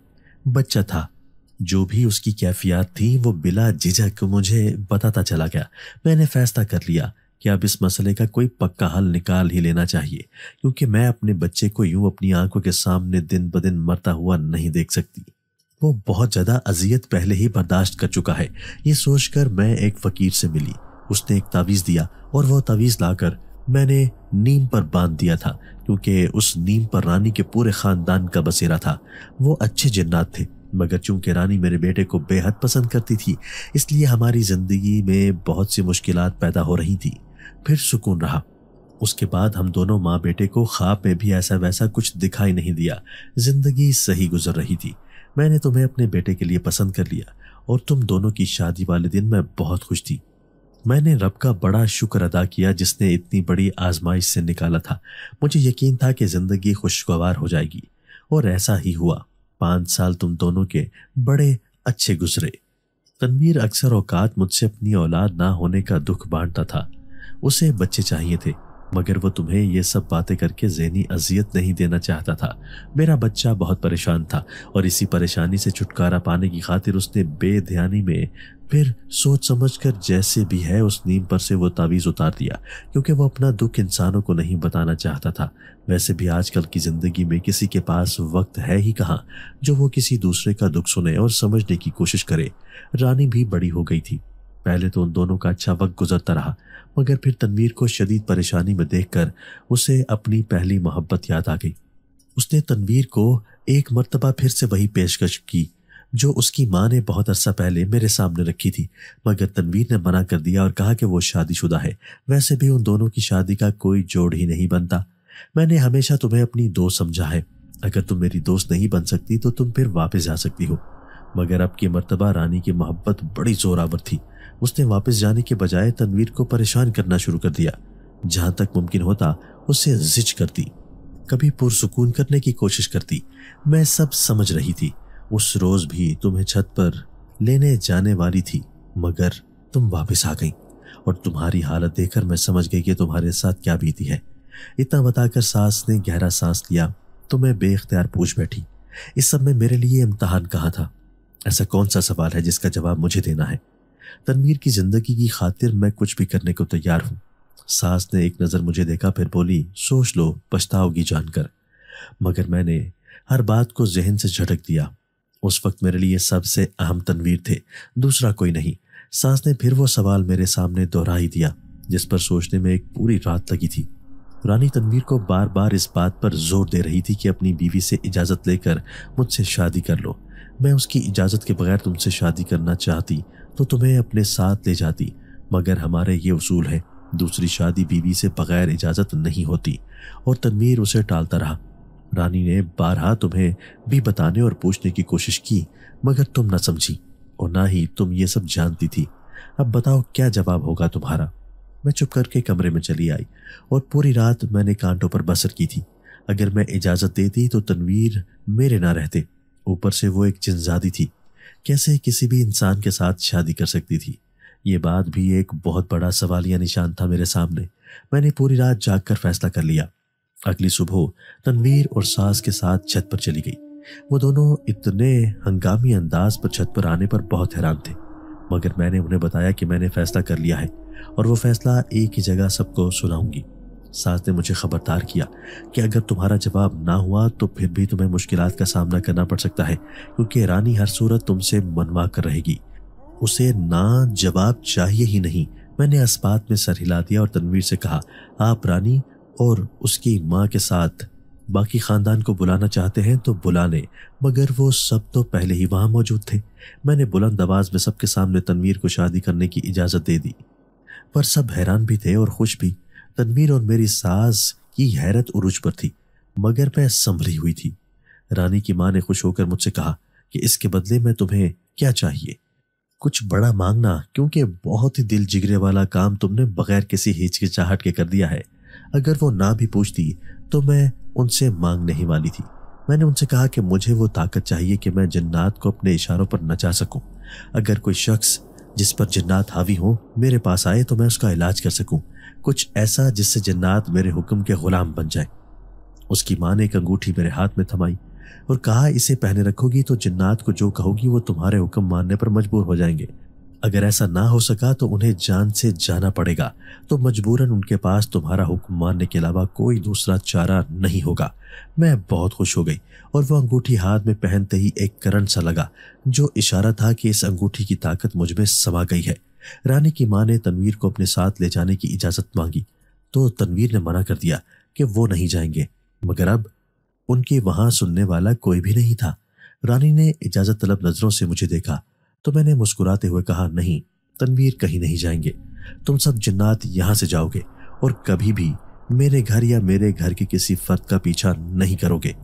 بچہ تھا، جو بھی اس کی کیفیات تھی وہ بلا جھجک مجھے بتاتا چلا گیا۔ میں نے فیصلہ کر لیا کہ اب اس مسئلے کا کوئی پکا حل نکال ہی لینا چاہیے، کیونکہ میں اپنے بچے کو یوں اپنی آنکھوں کے سامنے دن بدن مرتا ہوا نہیں دیکھ سکتی۔ وہ بہت زیادہ اذیت پہلے ہی برداشت کر چکا ہے۔ یہ سوچ کر میں ایک فقیر سے ملی، اس نے ایک تعویذ دیا اور وہ تعویذ لا کر میں نے نیم پر باندھ دیا تھا، کیونکہ اس نیم پر رانی کے پورے خاندان کا بسیرا تھا۔ وہ اچھے جنات تھے، مگر چونکہ رانی میرے بیٹے کو بے حد پسند کرتی تھی، اس لیے ہماری زندگی میں بہت سی مشکلات پیدا ہو رہی تھی۔ پھر سکون رہا۔ اس کے بعد ہم دونوں ماں بیٹے کو خواب میں بھی ایسا ویسا کچھ دکھائی نہیں دیا، زندگی صحیح گزر رہی تھی۔ میں نے تمہیں اپنے بیٹے کے لیے پسند کر لیا اور تم دونوں کی شادی والے دن میں بہت خوش تھی۔ میں نے رب کا بڑا شکر ادا کیا جس نے اتنی بڑی آزمائش سے نکالا تھا۔ مجھے یقین تھا کہ زندگی خوشگوار ہو جائے گی، اور ایسا ہی ہوا۔ 5 سال تم دونوں کے بڑے اچھے گزرے۔ تنویر اکثر اوقات مجھ سے اپنی اولاد نہ ہونے کا دکھ بانٹتا تھا، اسے بچے چاہیے تھے، مگر وہ تمہیں یہ سب باتیں کر کے ذہنی اذیت نہیں دینا چاہتا تھا۔ میرا بچہ بہت پریشان تھا، اور اسی پریشانی سے چھٹکارا پانے کی خاطر اس نے بے دھیانی میں پھر سوچ سمجھ کر جیسے بھی ہے اس نیم پر سے وہ تعویذ اتار دیا، کیونکہ وہ اپنا دکھ انسانوں کو نہیں بتانا چاہتا تھا۔ ویسے بھی آج کل کی زندگی میں کسی کے پاس وقت ہے ہی کہاں جو وہ کسی دوسرے کا دکھ سنے اور سمجھنے کی کوشش کرے۔ رانی بھی بڑی ہو گئی تھی، پہلے تو ان دونوں کا اچھا وقت گزرتا رہا، मगर फिर तनवीर को शदीद परेशानी में देखकर उसे अपनी पहली मोहब्बत याद आ गई। उसने तनवीर को एक मर्तबा फिर से वही पेशकश की जो उसकी माँ ने बहुत अरसा पहले मेरे सामने रखी थी, मगर तनवीर ने मना कर दिया और कहा कि वो शादीशुदा है। वैसे भी उन दोनों की शादी का कोई जोड़ ही नहीं बनता। मैंने हमेशा तुम्हें अपनी दोस्त समझा है, अगर तुम मेरी दोस्त नहीं बन सकती तो तुम फिर वापस जा सकती हो। मगर अब की मर्तबा रानी की मोहब्बत बड़ी जोरावर थी। उसने वापस जाने के बजाय तनवीर को परेशान करना शुरू कर दिया। जहां तक मुमकिन होता उससे जिद करती, कभी पुरसुकून करने की कोशिश करती। मैं सब समझ रही थी। उस रोज भी तुम्हें छत पर लेने जाने वाली थी, मगर तुम वापस आ गई और तुम्हारी हालत देखकर मैं समझ गई कि तुम्हारे साथ क्या बीती है। इतना बताकर सास ने गहरा सांस लिया तो मैं बेख्तियार पूछ बैठी, इस सब में मेरे लिए इम्तिहान कहाँ था? ऐसा कौन सा सवाल है जिसका जवाब मुझे देना है? तनवीर की जिंदगी की खातिर मैं कुछ भी करने को तैयार हूँ। सास ने एक नजर मुझे देखा, फिर बोली, सोच लो, पछताओगी जानकर। मगर मैंने हर बात को जहन से झटक दिया। उस वक्त मेरे लिए सबसे अहम तनवीर थे, दूसरा कोई नहीं। सास ने फिर वो सवाल मेरे सामने दोहरा ही दिया जिस पर सोचने में एक पूरी रात लगी थी। रानी तनवीर को बार बार इस बात पर जोर दे रही थी कि अपनी बीवी से इजाजत लेकर मुझसे शादी कर लो। मैं उसकी इजाजत के बगैर तुमसे शादी करना चाहती तो तुम्हें अपने साथ ले जाती, मगर हमारे ये उसूल है, दूसरी शादी बीवी से बगैर इजाजत नहीं होती। और तनवीर उसे टालता रहा। रानी ने बारहा तुम्हें भी बताने और पूछने की कोशिश की, मगर तुम न समझी और ना ही तुम ये सब जानती थी। अब बताओ क्या जवाब होगा तुम्हारा? मैं चुप करके कमरे में चली आई और पूरी रात मैंने कांटों पर बसर की थी। अगर मैं इजाजत देती तो तनवीर मेरे ना रहते। ऊपर से वो एक जिनजादी थी, कैसे किसी भी इंसान के साथ शादी कर सकती थी? ये बात भी एक बहुत बड़ा सवालिया निशान था मेरे सामने। मैंने पूरी रात जागकर फैसला कर लिया। अगली सुबह तनवीर और सास के साथ छत पर चली गई। वो दोनों इतने हंगामी अंदाज पर छत पर आने पर बहुत हैरान थे, मगर मैंने उन्हें बताया कि मैंने फैसला कर लिया है और वो फैसला एक ही जगह सबको सुनाऊंगी। सास ने मुझे खबरदार किया कि अगर तुम्हारा जवाब ना हुआ तो फिर भी तुम्हें मुश्किलात का सामना करना पड़ सकता है, क्योंकि रानी हर सूरत तुमसे मनवा कर रहेगी। उसे ना जवाब चाहिए ही नहीं। मैंने इस बात में सर हिला दिया और तनवीर से कहा, आप रानी और उसकी माँ के साथ बाकी खानदान को बुलाना चाहते हैं तो बुला लें, मगर वो सब तो पहले ही वहां मौजूद थे। मैंने बुलंद आवाज में सबके सामने तनवीर को शादी करने की इजाजत दे दी, पर सब हैरान भी थे और खुश भी। तनवीर और मेरी सास की हैरत उरूज पर थी, मगर मैं संभली हुई थी। रानी की माँ ने खुश होकर मुझसे कहा कि इसके बदले में तुम्हें क्या चाहिए? कुछ बड़ा मांगना, क्योंकि बहुत ही दिल जिगरे वाला काम तुमने बगैर किसी हिचकिचाहट के कर दिया है। अगर वो ना भी पूछती तो मैं उनसे मांगने ही वाली थी। मैंने उनसे कहा कि मुझे वो ताकत चाहिए कि मैं जिन्नात को अपने इशारों पर नचा सकूं। अगर कोई शख्स जिस पर जिन्नात हावी हो मेरे पास आए तो मैं उसका इलाज कर सकूं, कुछ ऐसा जिससे जिन्नात मेरे हुक्म के गुलाम बन जाए। उसकी माँ ने एक अंगूठी मेरे हाथ में थमाई और कहा, इसे पहने रखोगी तो जिन्नात को जो कहोगी वो तुम्हारे हुक्म मानने पर मजबूर हो जाएंगे। अगर ऐसा ना हो सका तो उन्हें जान से जाना पड़ेगा, तो मजबूरन उनके पास तुम्हारा हुक्म मानने के अलावा कोई दूसरा चारा नहीं होगा। मैं बहुत खुश हो गई और वो अंगूठी हाथ में पहनते ही एक करंट सा लगा, जो इशारा था कि इस अंगूठी की ताकत मुझ में समा गई है। रानी की माँ ने तनवीर को अपने साथ ले जाने की इजाजत मांगी तो तनवीर ने मना कर दिया कि वो नहीं जाएंगे, मगर अब उनके वहां सुनने वाला कोई भी नहीं था। रानी ने इजाजत तलब नजरों से मुझे देखा तो मैंने मुस्कुराते हुए कहा, नहीं, तनवीर कहीं नहीं जाएंगे। तुम सब जिन्नात यहां से जाओगे और कभी भी मेरे घर या मेरे घर के किसी फर्द का पीछा नहीं करोगे,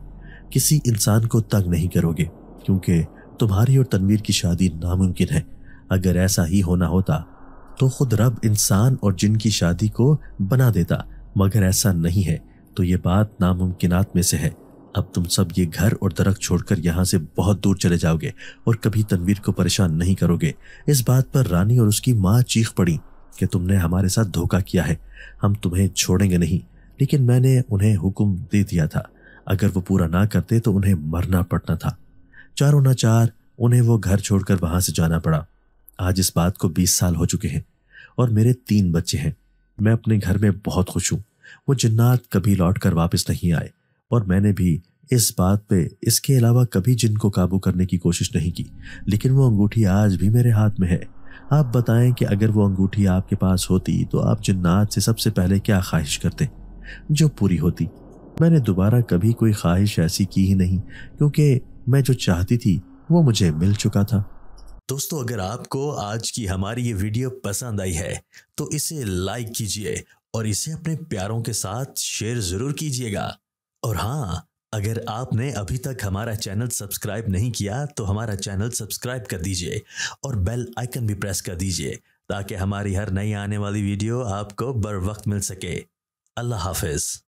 किसी इंसान को तंग नहीं करोगे, क्योंकि तुम्हारी और तनवीर की शादी नामुमकिन है। अगर ऐसा ही होना होता तो खुद रब इंसान और जिन की शादी को बना देता, मगर ऐसा नहीं है, तो ये बात नामुमकिनात में से है। अब तुम सब ये घर और दरख्त छोड़कर यहाँ से बहुत दूर चले जाओगे और कभी तनवीर को परेशान नहीं करोगे। इस बात पर रानी और उसकी माँ चीख पड़ी कि तुमने हमारे साथ धोखा किया है, हम तुम्हें छोड़ेंगे नहीं। लेकिन मैंने उन्हें हुक्म दे दिया था, अगर वो पूरा ना करते तो उन्हें मरना पड़ना था। चारों न चार उन्हें वो घर छोड़कर वहां से जाना पड़ा। आज इस बात को 20 साल हो चुके हैं और मेरे 3 बच्चे हैं। मैं अपने घर में बहुत खुश हूँ। वो जिन्नात कभी लौट कर वापस नहीं आए और मैंने भी इस बात पे इसके अलावा कभी जिन को काबू करने की कोशिश नहीं की, लेकिन वो अंगूठी आज भी मेरे हाथ में है। آپ بتائیں کہ اگر وہ انگوٹھی آپ کے پاس ہوتی تو آپ جنات سے سب سے پہلے کیا خواہش کرتے جو پوری ہوتی؟ میں نے دوبارہ کبھی کوئی خواہش ایسی کی ہی نہیں، کیونکہ میں جو چاہتی تھی وہ مجھے مل چکا تھا۔ دوستو، اگر آپ کو آج کی ہماری یہ ویڈیو پسند آئی ہے تو اسے لائک کیجئے اور اسے اپنے پیاروں کے ساتھ شیئر ضرور کیجئے گا۔ اور ہاں، اگر آپ نے ابھی تک ہمارا چینل سبسکرائب نہیں کیا تو ہمارا چینل سبسکرائب کر دیجئے اور بیل آئیکن بھی پریس کر دیجئے تاکہ ہماری ہر نئی آنے والی ویڈیو آپ کو بر وقت مل سکے۔ اللہ حافظ۔